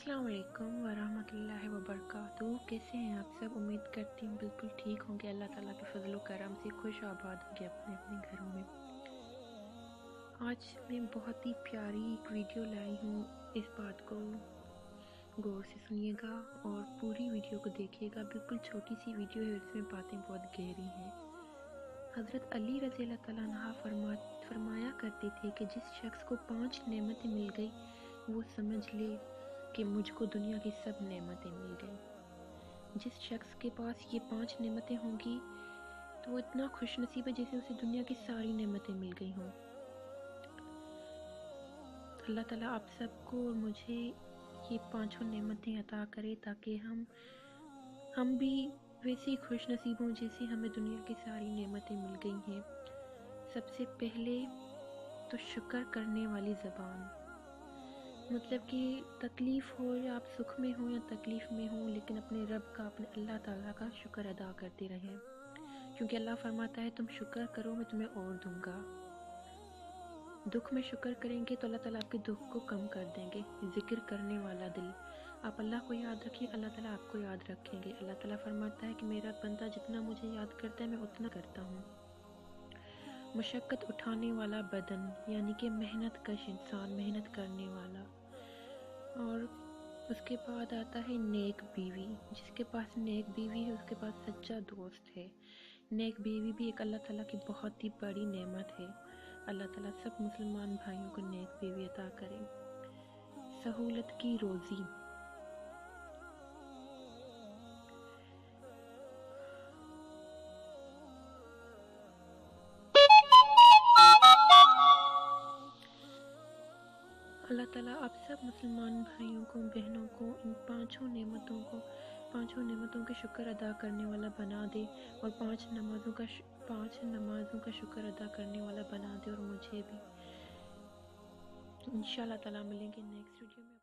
अस्सलाम वालेकुम वरहमतुल्लाहि वबरकातुहू। कैसे हैं आप सब? उम्मीद करती हूँ बिल्कुल ठीक होंगे। अल्लाह ताला के फजल करम से खुश आबाद होंगे अपने अपने घरों में। आज मैं बहुत ही प्यारी एक वीडियो लाई हूँ। इस बात को गौर से सुनिएगा और पूरी वीडियो को देखिएगा। बिल्कुल छोटी सी वीडियो है, इसमें बातें बहुत गहरी हैं। हज़रत अली रज़ी अल्लाह तआला अन्हु फरमाया करते थे कि जिस शख्स को 5 नेमतें मिल गई वो समझ ले कि मुझको दुनिया की सब नेमतें मिल गई। जिस शख्स के पास ये 5 नेमतें होंगी तो वो इतना खुश नसीब है जैसे उसे दुनिया की सारी नेमतें मिल गई हों। अल्लाह ताला आप सबको और मुझे ये 5 नेमतें अता करे ताकि हम भी वैसे ही खुश नसीब हों जैसे हमें दुनिया की सारी नेमतें मिल गई हैं। सबसे पहले तो शुक्र करने वाली ज़बान, मतलब कि तकलीफ़ हो या आप सुख में हो या तकलीफ़ में हो, लेकिन अपने रब का, अपने अल्लाह ताला का शुक्र अदा करते रहें, क्योंकि अल्लाह फरमाता है तुम शुक्र करो मैं तुम्हें और दूंगा। दुख में शुक्र करेंगे तो अल्लाह ताला आपके दुख को कम कर देंगे। ज़िक्र करने वाला दिल, आप अल्लाह को याद रखें, अल्लाह ताला आपको याद रखेंगे। अल्लाह ताला फरमाता है कि मेरा बंदा जितना मुझे याद करता है मैं उतना करता हूँ। मशक्क़त उठाने वाला बदन, यानी कि मेहनत कश इंसान, मेहनत करने वाला। और उसके बाद आता है नेक बीवी। जिसके पास नेक बीवी है उसके पास सच्चा दोस्त है। नेक बीवी भी एक अल्लाह ताला की बहुत ही बड़ी नेमत है। अल्लाह ताला सब मुसलमान भाइयों को नेक बीवी अता करे। सहूलत की रोज़ी, अल्लाह ताला आप सब मुसलमान भाइयों को, बहनों को इन 5 नेमतों के शुक्र अदा करने वाला बना दे और 5 नमाज़ों का शुक्र अदा करने वाला बना दे, और मुझे भी। इंशाअल्लाह ताला मिलेंगे नेक्स्ट वीडियो में।